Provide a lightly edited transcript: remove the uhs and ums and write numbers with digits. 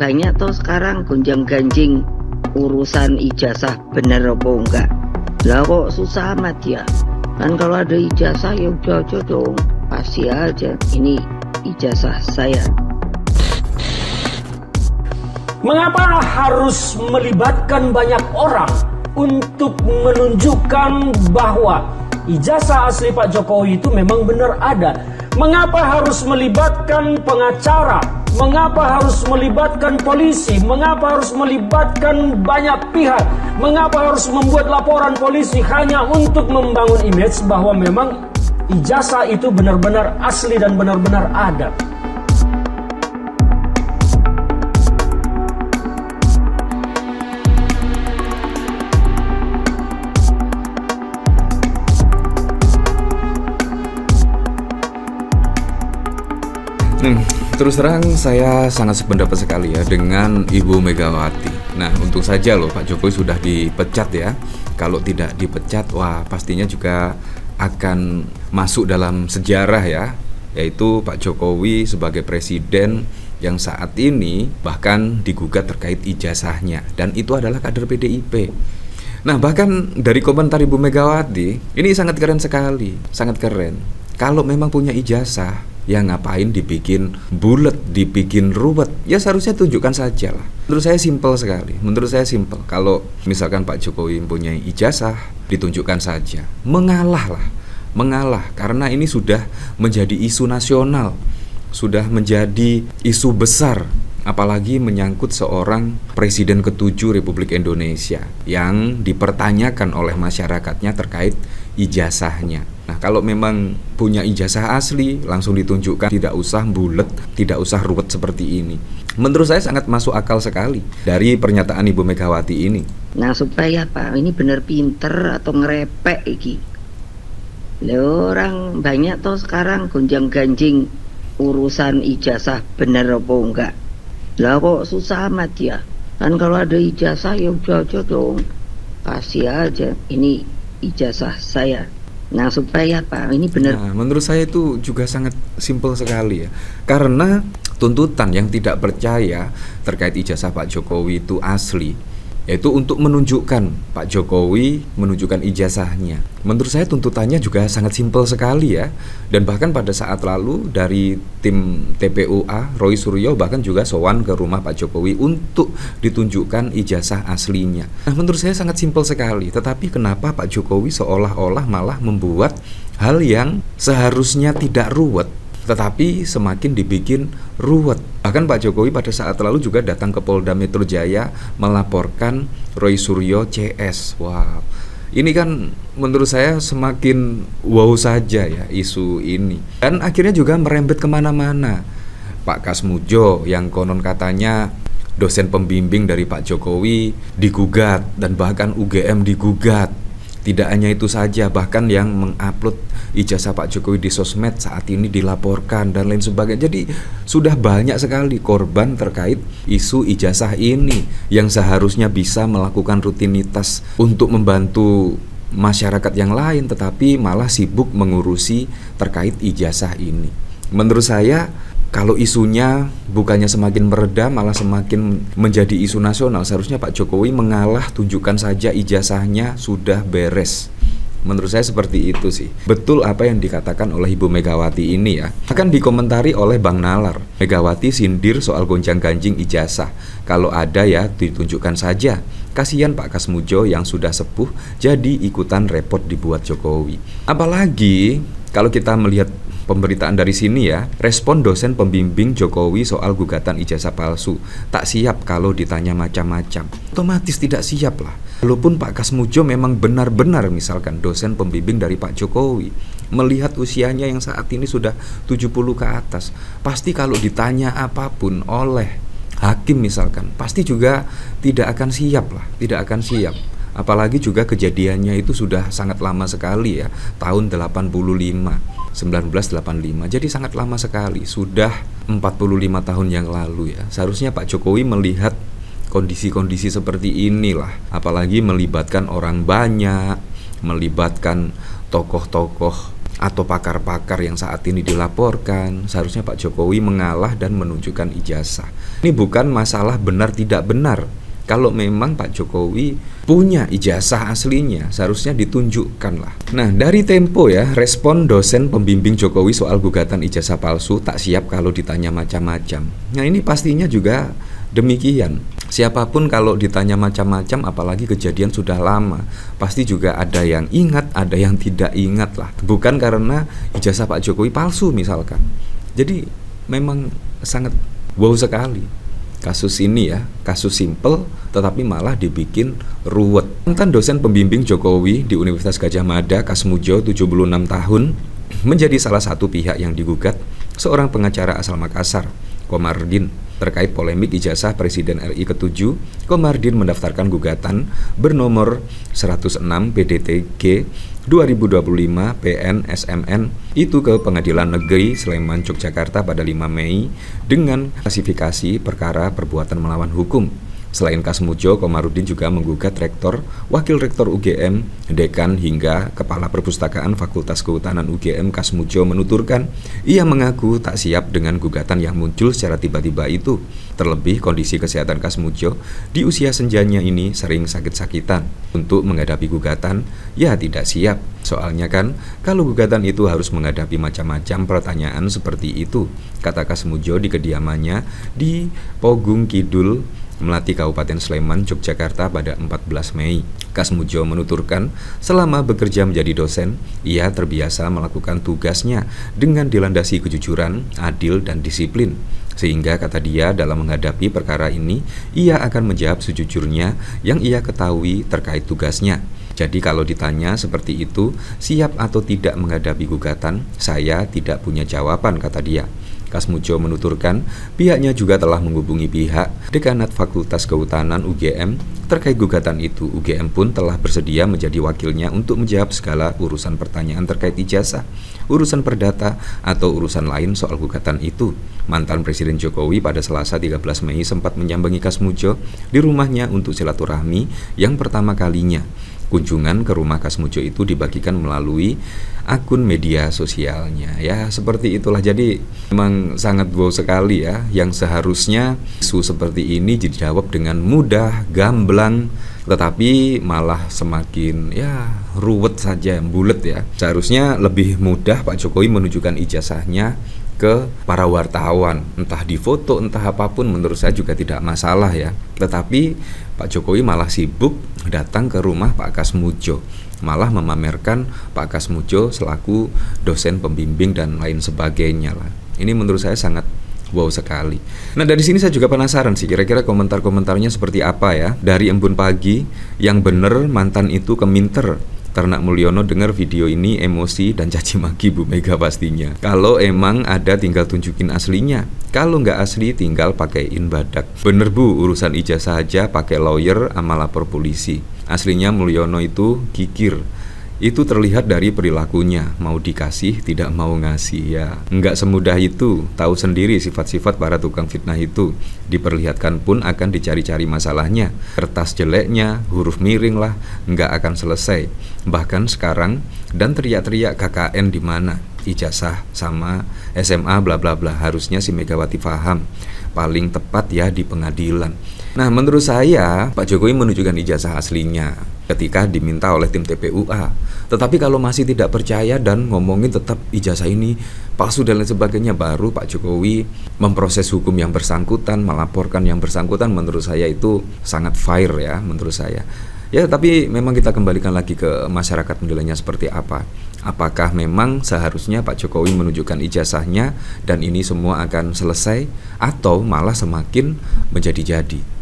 banyak toh sekarang gonjang-ganjing urusan ijazah bener apa enggak. Lah kok susah amat ya? Kan kalau ada ijazah ya udah aja dong, pasti aja ini ijazah saya. Mengapa harus melibatkan banyak orang untuk menunjukkan bahwa ijazah asli Pak Jokowi itu memang benar ada? Mengapa harus melibatkan pengacara? Mengapa harus melibatkan polisi? Mengapa harus melibatkan banyak pihak? Mengapa harus membuat laporan polisi hanya untuk membangun image bahwa memang ijazah itu benar-benar asli dan benar-benar ada? Terus terang saya sangat sependapat sekali ya dengan Ibu Megawati. Nah, untung saja loh Pak Jokowi sudah dipecat ya. Kalau tidak dipecat, wah pastinya juga akan masuk dalam sejarah ya, yaitu Pak Jokowi sebagai presiden yang saat ini bahkan digugat terkait ijazahnya, dan itu adalah kader PDIP. Nah, bahkan dari komentar Ibu Megawati, ini sangat keren sekali, sangat keren. Kalau memang punya ijazah, ya ngapain dibikin bulet, dibikin ruwet? Ya seharusnya tunjukkan saja lah. Menurut saya simpel sekali. Menurut saya simpel. Kalau misalkan Pak Jokowi punya ijazah, ditunjukkan saja. Mengalah lah. Mengalah. Karena ini sudah menjadi isu nasional. Sudah menjadi isu besar. Apalagi menyangkut seorang Presiden ke-7 Republik Indonesia yang dipertanyakan oleh masyarakatnya terkait ijazahnya. Nah, kalau memang punya ijazah asli, langsung ditunjukkan, tidak usah bulet, tidak usah ruwet seperti ini. Menurut saya sangat masuk akal sekali dari pernyataan Ibu Megawati ini. Nah, supaya Pak ini bener pinter atau ngerepek iki. Lah orang banyak toh sekarang gonjang-ganjing urusan ijazah bener apa enggak. Lah kok susah amat ya? Kan kalau ada ijazah ya udah aja dong, pasti aja ini ijazah saya. Nah, supaya Pak ini benar. Nah, menurut saya itu juga sangat simpel sekali ya. Karena tuntutan yang tidak percaya terkait ijazah Pak Jokowi itu asli, yaitu untuk menunjukkan Pak Jokowi menunjukkan ijazahnya. Menurut saya tuntutannya juga sangat simpel sekali ya. Dan bahkan pada saat lalu dari tim TPUA, Roy Suryo bahkan juga sowan ke rumah Pak Jokowi untuk ditunjukkan ijazah aslinya. Nah, menurut saya sangat simpel sekali. Tetapi kenapa Pak Jokowi seolah-olah malah membuat hal yang seharusnya tidak ruwet, tetapi semakin dibikin ruwet. Bahkan Pak Jokowi pada saat lalu juga datang ke Polda Metro Jaya melaporkan Roy Suryo CS. Wow, ini kan menurut saya semakin wow saja ya isu ini. Dan akhirnya juga merembet kemana-mana. Pak Kasmujo yang konon katanya dosen pembimbing dari Pak Jokowi digugat, dan bahkan UGM digugat. Tidak hanya itu saja, bahkan yang mengupload ijazah Pak Jokowi di sosmed saat ini dilaporkan dan lain sebagainya. Jadi sudah banyak sekali korban terkait isu ijazah ini yang seharusnya bisa melakukan rutinitas untuk membantu masyarakat yang lain, tetapi malah sibuk mengurusi terkait ijazah ini. Menurut saya, kalau isunya bukannya semakin mereda, malah semakin menjadi isu nasional, seharusnya Pak Jokowi mengalah, tunjukkan saja ijazahnya, sudah beres. Menurut saya seperti itu sih. Betul apa yang dikatakan oleh Ibu Megawati ini ya. Akan dikomentari oleh Bang Nalar. Megawati sindir soal gonjang-ganjing ijazah. Kalau ada ya ditunjukkan saja. Kasihan Pak Kasmujo yang sudah sepuh jadi ikutan repot dibuat Jokowi. Apalagi kalau kita melihat pemberitaan dari sini ya, respon dosen pembimbing Jokowi soal gugatan ijazah palsu, tak siap kalau ditanya macam-macam. Otomatis tidak siap lah. Walaupun Pak Kasmujo memang benar-benar misalkan dosen pembimbing dari Pak Jokowi, melihat usianya yang saat ini sudah 70 ke atas, pasti kalau ditanya apapun oleh hakim misalkan, pasti juga tidak akan siap lah, tidak akan siap. Apalagi juga kejadiannya itu sudah sangat lama sekali ya, tahun 1985, jadi sangat lama sekali, sudah 45 tahun yang lalu ya. Seharusnya Pak Jokowi melihat kondisi-kondisi seperti inilah, apalagi melibatkan orang banyak, melibatkan tokoh-tokoh atau pakar-pakar yang saat ini dilaporkan, seharusnya Pak Jokowi mengalah dan menunjukkan ijazah. Ini bukan masalah benar tidak benar. Kalau memang Pak Jokowi punya ijazah aslinya, seharusnya ditunjukkan lah. Nah, dari Tempo ya, respon dosen pembimbing Jokowi soal gugatan ijazah palsu, tak siap kalau ditanya macam-macam. Nah, ini pastinya juga demikian. Siapapun kalau ditanya macam-macam, apalagi kejadian sudah lama, pasti juga ada yang ingat, ada yang tidak ingat lah. Bukan karena ijazah Pak Jokowi palsu misalkan. Jadi memang sangat wow sekali kasus ini ya, kasus simple tetapi malah dibikin ruwet. Mantan dosen pembimbing Jokowi di Universitas Gadjah Mada, Kasmujo, 76 tahun, menjadi salah satu pihak yang digugat seorang pengacara asal Makassar, Komarudin. Terkait polemik ijazah Presiden RI ke-7, Komarudin mendaftarkan gugatan bernomor 106 PDTG 2025 PN SMN itu ke Pengadilan Negeri Sleman, Yogyakarta pada 5 Mei dengan klasifikasi perkara perbuatan melawan hukum. Selain Kasmujo, Komarudin juga menggugat rektor, wakil rektor UGM, dekan hingga kepala perpustakaan Fakultas Kehutanan UGM. Kasmujo menuturkan ia mengaku tak siap dengan gugatan yang muncul secara tiba-tiba itu. Terlebih kondisi kesehatan Kasmujo di usia senjanya ini sering sakit-sakitan. Untuk menghadapi gugatan, ya tidak siap. Soalnya kan, kalau gugatan itu harus menghadapi macam-macam pertanyaan seperti itu, kata Kasmujo di kediamannya di Pogung Kidul, Melati, Kabupaten Sleman, Yogyakarta pada 14 Mei. Kasmujo menuturkan, selama bekerja menjadi dosen, ia terbiasa melakukan tugasnya dengan dilandasi kejujuran, adil, dan disiplin. Sehingga kata dia dalam menghadapi perkara ini, ia akan menjawab sejujurnya yang ia ketahui terkait tugasnya. Jadi kalau ditanya seperti itu, siap atau tidak menghadapi gugatan, saya tidak punya jawaban, kata dia. Kasmujo menuturkan pihaknya juga telah menghubungi pihak Dekanat Fakultas Kehutanan UGM terkait gugatan itu. UGM pun telah bersedia menjadi wakilnya untuk menjawab segala urusan pertanyaan terkait ijazah, urusan perdata, atau urusan lain soal gugatan itu. Mantan Presiden Jokowi pada Selasa 13 Mei sempat menyambangi Kasmujo di rumahnya untuk silaturahmi yang pertama kalinya. Kunjungan ke rumah Kasmujo itu dibagikan melalui akun media sosialnya. Ya, seperti itulah. Jadi memang sangat wow sekali ya, yang seharusnya isu seperti ini dijawab dengan mudah, gamblang, tetapi malah semakin ya ruwet saja, bulet ya. Seharusnya lebih mudah Pak Jokowi menunjukkan ijazahnya ke para wartawan, entah di foto, entah apapun, menurut saya juga tidak masalah ya. Tetapi Pak Jokowi malah sibuk datang ke rumah Pak Kasmujo, malah memamerkan Pak Kasmujo selaku dosen pembimbing dan lain sebagainya lah. Ini menurut saya sangat wow sekali. Nah, dari sini saya juga penasaran sih, kira-kira komentar-komentarnya seperti apa ya. Dari Embun Pagi, yang bener mantan itu keminter. Ternak Mulyono dengar video ini emosi dan caci maki Bu Mega pastinya. Kalau emang ada tinggal tunjukin aslinya. Kalau nggak asli tinggal pakaiin badak. Bener Bu, urusan ijazah aja pakai lawyer sama lapor polisi. Aslinya Mulyono itu kikir. Itu terlihat dari perilakunya, mau dikasih tidak mau ngasih ya. Nggak semudah itu, tahu sendiri sifat-sifat para tukang fitnah itu. Diperlihatkan pun akan dicari-cari masalahnya. Kertas jeleknya, huruf miring lah, nggak akan selesai. Bahkan sekarang, dan teriak-teriak KKN di mana? Ijazah sama SMA bla bla bla. Harusnya si Megawati paham. Paling tepat ya di pengadilan. Nah, menurut saya Pak Jokowi menunjukkan ijazah aslinya ketika diminta oleh tim TPUA. Tetapi kalau masih tidak percaya dan ngomongin tetap ijazah ini palsu dan lain sebagainya, baru Pak Jokowi memproses hukum yang bersangkutan, melaporkan yang bersangkutan. Menurut saya itu sangat fair ya, menurut saya. Ya, tapi memang kita kembalikan lagi ke masyarakat menilainya seperti apa. Apakah memang seharusnya Pak Jokowi menunjukkan ijazahnya dan ini semua akan selesai, atau malah semakin menjadi-jadi?